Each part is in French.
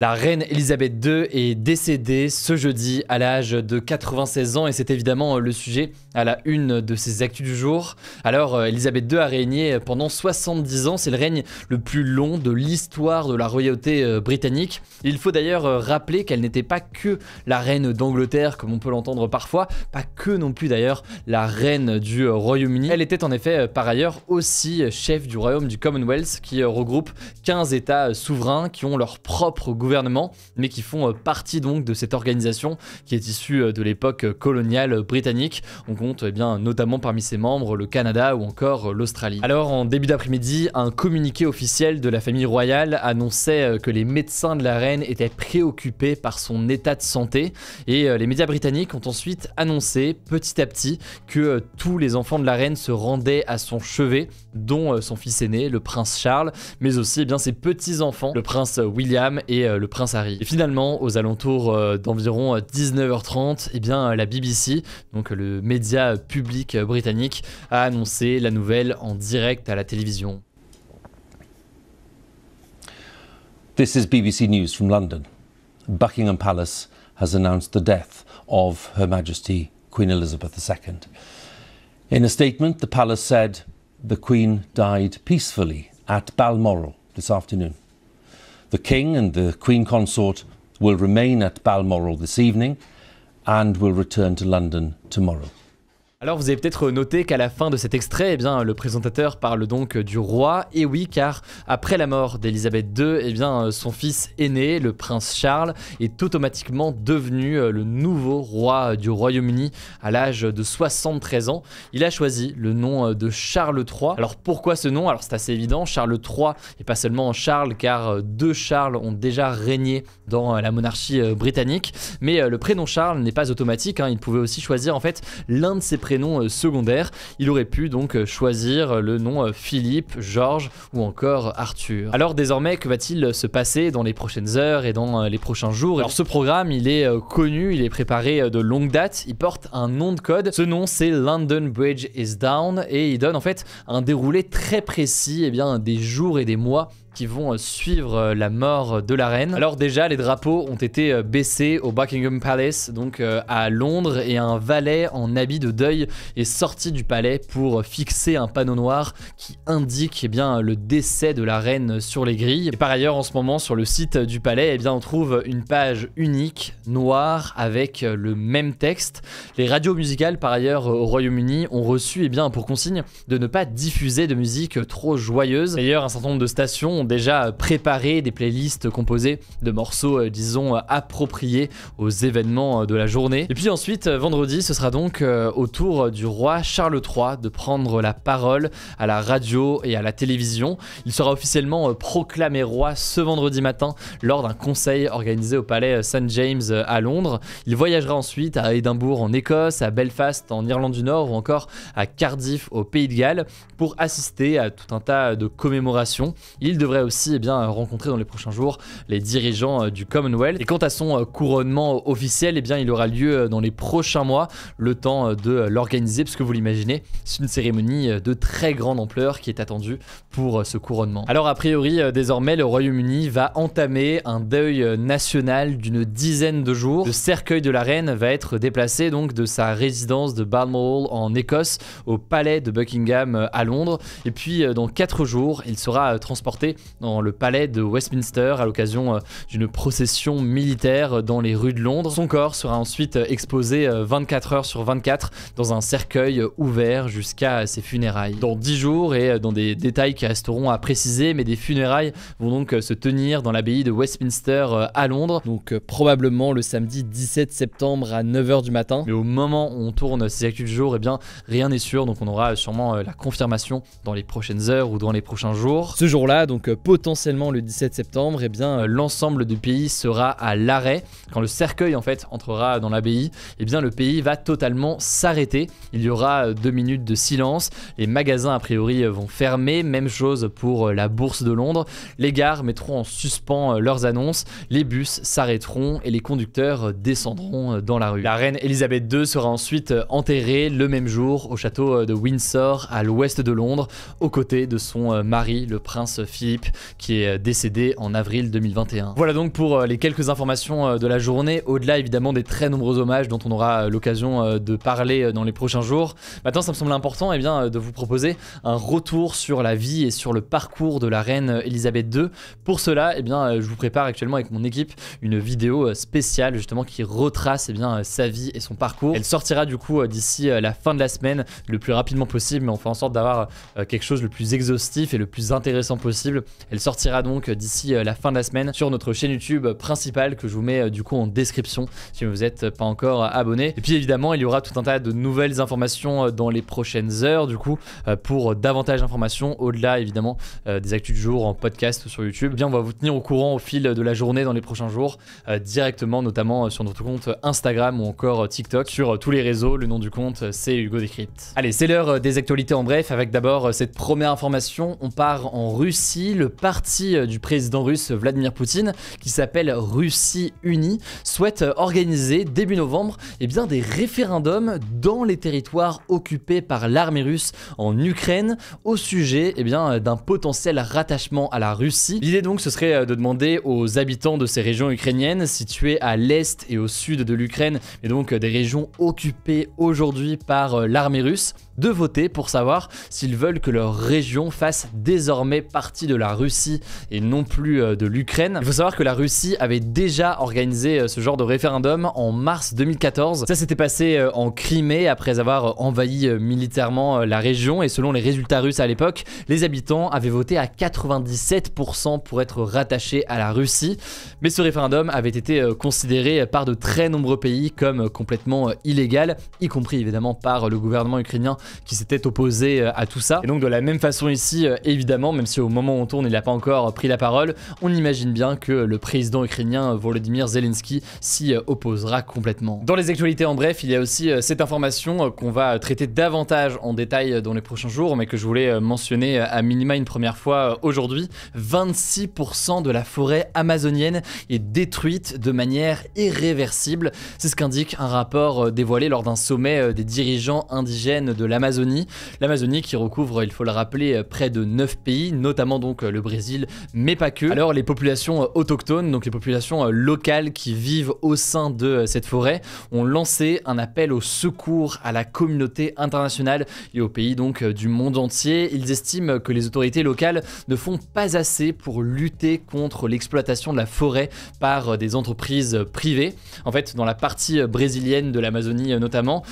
La reine Elisabeth II est décédée ce jeudi à l'âge de 96 ans et c'est évidemment le sujet à la une de ses actus du jour. Alors Elisabeth II a régné pendant 70 ans, c'est le règne le plus long de l'histoire de la royauté britannique. Il faut d'ailleurs rappeler qu'elle n'était pas que la reine d'Angleterre comme on peut l'entendre parfois, pas que non plus d'ailleurs la reine du Royaume-Uni. Elle était en effet par ailleurs aussi chef du royaume du Commonwealth qui regroupe 15 États souverains qui ont leur propre gouvernement, mais qui font partie donc de cette organisation qui est issue de l'époque coloniale britannique. On compte notamment parmi ses membres le Canada ou encore l'Australie. Alors en début d'après-midi, un communiqué officiel de la famille royale annonçait que les médecins de la reine étaient préoccupés par son état de santé et les médias britanniques ont ensuite annoncé petit à petit que tous les enfants de la reine se rendaient à son chevet, dont son fils aîné, le prince Charles, mais aussi ses petits-enfants, le prince William et le prince Harry. Et finalement, aux alentours d'environ 19h30, la BBC, donc le média public britannique, a annoncé la nouvelle en direct à la télévision. This is BBC News from London. Buckingham Palace has announced the death of Her Majesty Queen Elizabeth II. In a statement, the palace said the Queen died peacefully at Balmoral this afternoon. The King and the Queen Consort will remain at Balmoral this evening and will return to London tomorrow. Alors vous avez peut-être noté qu'à la fin de cet extrait, le présentateur parle donc du roi, et oui car après la mort d'Elisabeth II, son fils aîné, le prince Charles, est automatiquement devenu le nouveau roi du Royaume-Uni à l'âge de 73 ans. Il a choisi le nom de Charles III. Alors pourquoi ce nom? Alors c'est assez évident, Charles III et pas seulement Charles car deux Charles ont déjà régné dans la monarchie britannique, mais le prénom Charles n'est pas automatique, il pouvait aussi choisir en fait l'un de ses prénoms secondaires. Il aurait pu donc choisir le nom Philippe, Georges ou encore Arthur. Alors désormais, que va-t-il se passer dans les prochaines heures et dans les prochains jours? Alors ce programme, il est connu, il est préparé de longue date, il porte un nom de code. Ce nom, c'est London Bridge is Down et il donne en fait un déroulé très précis des jours et des mois qui vont suivre la mort de la reine. Alors déjà, les drapeaux ont été baissés au Buckingham Palace, donc à Londres, et un valet en habit de deuil est sorti du palais pour fixer un panneau noir qui indique le décès de la reine sur les grilles. Et par ailleurs, en ce moment, sur le site du palais, on trouve une page unique, noire, avec le même texte. Les radios musicales, par ailleurs, au Royaume-Uni, ont reçu pour consigne de ne pas diffuser de musique trop joyeuse. D'ailleurs, un certain nombre de stations ont déjà préparé des playlists composées de morceaux, disons, appropriés aux événements de la journée. Et puis ensuite, vendredi, ce sera donc au tour du roi Charles III de prendre la parole à la radio et à la télévision. Il sera officiellement proclamé roi ce vendredi matin lors d'un conseil organisé au palais St James à Londres. Il voyagera ensuite à Édimbourg en Écosse, à Belfast en Irlande du Nord ou encore à Cardiff au Pays de Galles pour assister à tout un tas de commémorations. Il devrait aussi rencontrer dans les prochains jours les dirigeants du Commonwealth. Et quant à son couronnement officiel, il aura lieu dans les prochains mois, le temps de l'organiser, parce que vous l'imaginez, c'est une cérémonie de très grande ampleur qui est attendue pour ce couronnement. Alors a priori, désormais, le Royaume-Uni va entamer un deuil national d'une dizaine de jours. Le cercueil de la reine va être déplacé donc de sa résidence de Balmoral en Écosse au palais de Buckingham à Londres. Et puis dans 4 jours, il sera transporté dans le palais de Westminster à l'occasion d'une procession militaire dans les rues de Londres. Son corps sera ensuite exposé 24 heures sur 24 dans un cercueil ouvert jusqu'à ses funérailles. Dans 10 jours et dans des détails qui resteront à préciser, mais des funérailles vont donc se tenir dans l'abbaye de Westminster à Londres, donc probablement le samedi 17 septembre à 9h du matin. Mais au moment où on tourne ces actus du jour, rien n'est sûr, donc on aura sûrement la confirmation dans les prochaines heures ou dans les prochains jours. Ce jour-là, donc potentiellement le 17 septembre, l'ensemble du pays sera à l'arrêt. Quand le cercueil en fait entrera dans l'abbaye, le pays va totalement s'arrêter. Il y aura 2 minutes de silence. Les magasins a priori vont fermer. Même chose pour la bourse de Londres. Les gares mettront en suspens leurs annonces. Les bus s'arrêteront et les conducteurs descendront dans la rue. La reine Elisabeth II sera ensuite enterrée le même jour au château de Windsor à l'ouest de Londres, aux côtés de son mari, le prince Philippe. Philippe qui est décédé en avril 2021. Voilà donc pour les quelques informations de la journée, au-delà évidemment des très nombreux hommages dont on aura l'occasion de parler dans les prochains jours. Maintenant ça me semble important de vous proposer un retour sur la vie et sur le parcours de la reine Elisabeth II. Pour cela, je vous prépare actuellement avec mon équipe une vidéo spéciale justement qui retrace sa vie et son parcours. Elle sortira du coup d'ici la fin de la semaine le plus rapidement possible, mais on fait en sorte d'avoir quelque chose le plus exhaustif et le plus intéressant possible. Elle sortira donc d'ici la fin de la semaine sur notre chaîne YouTube principale que je vous mets du coup en description si vous n'êtes pas encore abonné. Et puis évidemment il y aura tout un tas de nouvelles informations dans les prochaines heures du coup pour davantage d'informations au-delà évidemment des actus du jour en podcast sur YouTube. On va vous tenir au courant au fil de la journée dans les prochains jours directement, notamment sur notre compte Instagram ou encore TikTok. Sur tous les réseaux, le nom du compte c'est Hugo Décrypte. Allez, c'est l'heure des actualités en bref avec d'abord cette première information. On part en Russie. Le parti du président russe Vladimir Poutine qui s'appelle Russie Unie souhaite organiser début novembre des référendums dans les territoires occupés par l'armée russe en Ukraine au sujet d'un potentiel rattachement à la Russie. L'idée donc ce serait de demander aux habitants de ces régions ukrainiennes situées à l'est et au sud de l'Ukraine et donc des régions occupées aujourd'hui par l'armée russe de voter pour savoir s'ils veulent que leur région fasse désormais partie de la Russie et non plus de l'Ukraine. Il faut savoir que la Russie avait déjà organisé ce genre de référendum en mars 2014. Ça s'était passé en Crimée après avoir envahi militairement la région et selon les résultats russes à l'époque, les habitants avaient voté à 97% pour être rattachés à la Russie. Mais ce référendum avait été considéré par de très nombreux pays comme complètement illégal, y compris évidemment par le gouvernement ukrainien qui s'était opposé à tout ça. Et donc de la même façon ici, évidemment, même si au moment où on tourne il n'a pas encore pris la parole, on imagine bien que le président ukrainien Volodymyr Zelensky s'y opposera complètement. Dans les actualités en bref, il y a aussi cette information qu'on va traiter davantage en détail dans les prochains jours, mais que je voulais mentionner à minima une première fois aujourd'hui. 26% de la forêt amazonienne est détruite de manière irréversible. C'est ce qu'indique un rapport dévoilé lors d'un sommet des dirigeants indigènes de l'Amazonie. L'Amazonie qui recouvre, il faut le rappeler, près de 9 pays, notamment donc le Brésil, mais pas que. Alors les populations autochtones, donc les populations locales qui vivent au sein de cette forêt, ont lancé un appel au secours à la communauté internationale et aux pays donc du monde entier. Ils estiment que les autorités locales ne font pas assez pour lutter contre l'exploitation de la forêt par des entreprises privées. En fait, dans la partie brésilienne de l'Amazonie notamment,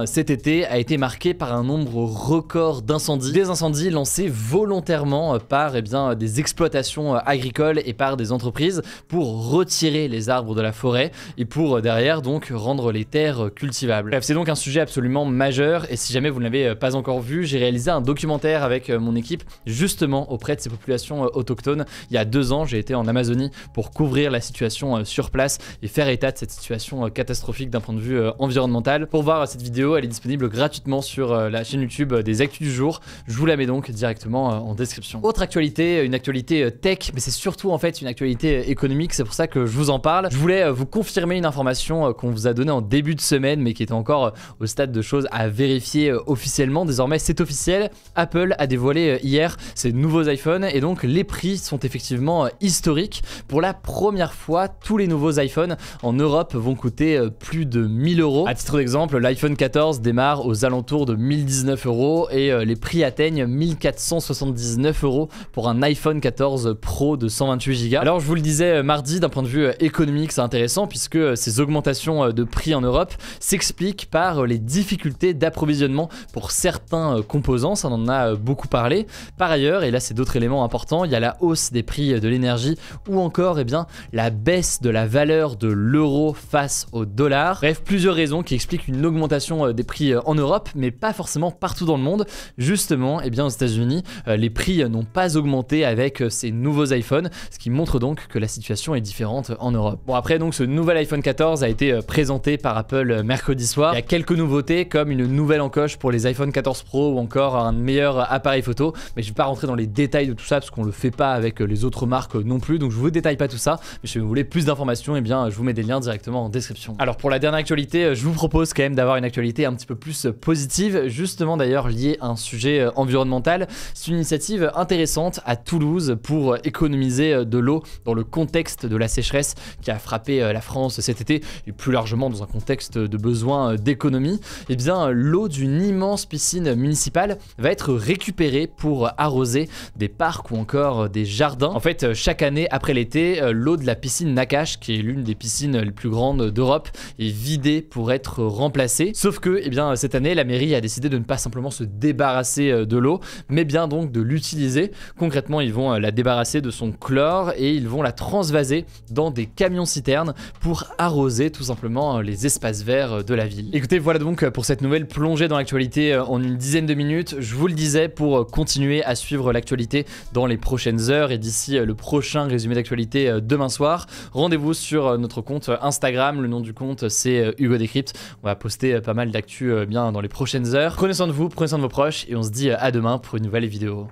cet été a été marqué par un nombre record d'incendies. Des incendies lancés volontairement par des exploitations agricoles et par des entreprises pour retirer les arbres de la forêt et pour derrière donc rendre les terres cultivables. Bref, c'est donc un sujet absolument majeur et si jamais vous ne l'avez pas encore vu, j'ai réalisé un documentaire avec mon équipe justement auprès de ces populations autochtones. Il y a 2 ans, j'ai été en Amazonie pour couvrir la situation sur place et faire état de cette situation catastrophique d'un point de vue environnemental. Pour voir cette vidéo, elle est disponible gratuitement sur la chaîne YouTube des Actus du jour. Je vous la mets donc directement en description. Autre actualité, une actualité tech, mais c'est surtout en fait une actualité économique, c'est pour ça que je vous en parle. Je voulais vous confirmer une information qu'on vous a donnée en début de semaine, mais qui était encore au stade de choses à vérifier officiellement. Désormais, c'est officiel. Apple a dévoilé hier ses nouveaux iPhones et donc les prix sont effectivement historiques. Pour la première fois, tous les nouveaux iPhones en Europe vont coûter plus de 1000 €. À titre d'exemple, l'iPhone 14 démarre aux alentours de 1019 € et les prix atteignent 1479 € pour un iPhone 14 Pro de 128 Go. Alors je vous le disais mardi, d'un point de vue économique c'est intéressant puisque ces augmentations de prix en Europe s'expliquent par les difficultés d'approvisionnement pour certains composants, ça on en a beaucoup parlé. Par ailleurs, et là c'est d'autres éléments importants, il y a la hausse des prix de l'énergie ou encore la baisse de la valeur de l'euro face au dollar. Bref, plusieurs raisons qui expliquent une augmentation des prix en Europe, mais pas forcément partout dans le monde. Justement, aux États-Unis, les prix n'ont pas augmenté avec ces nouveaux iPhones, ce qui montre donc que la situation est différente en Europe. Bon, après donc ce nouvel iPhone 14 a été présenté par Apple mercredi soir. Il y a quelques nouveautés comme une nouvelle encoche pour les iPhone 14 Pro ou encore un meilleur appareil photo, mais je vais pas rentrer dans les détails de tout ça parce qu'on le fait pas avec les autres marques non plus, donc je vous détaille pas tout ça. Mais si vous voulez plus d'informations, je vous mets des liens directement en description. Alors pour la dernière actualité, je vous propose quand même d'avoir une actualité un petit peu plus positive, justement d'ailleurs liée à un sujet environnemental. C'est une initiative intéressante à Toulouse pour économiser de l'eau dans le contexte de la sécheresse qui a frappé la France cet été et plus largement dans un contexte de besoin d'économie. Et bien l'eau d'une immense piscine municipale va être récupérée pour arroser des parcs ou encore des jardins. En fait, chaque année après l'été, l'eau de la piscine Nakache, qui est l'une des piscines les plus grandes d'Europe, est vidée pour être remplacée. Sauf que eh bien, cette année, la mairie a décidé de ne pas simplement se débarrasser de l'eau, mais bien donc de l'utiliser. Concrètement, ils vont la débarrasser de son chlore et ils vont la transvaser dans des camions-citernes pour arroser tout simplement les espaces verts de la ville. Écoutez, voilà donc pour cette nouvelle plongée dans l'actualité en une dizaine de minutes. Je vous le disais, pour continuer à suivre l'actualité dans les prochaines heures et d'ici le prochain résumé d'actualité demain soir, rendez-vous sur notre compte Instagram. Le nom du compte, c'est Hugo Décrypte. On va poster pas mal d'actu bien dans les prochaines heures. Prenez soin de vous, prenez soin de vos proches et on se dit à demain pour une nouvelle vidéo.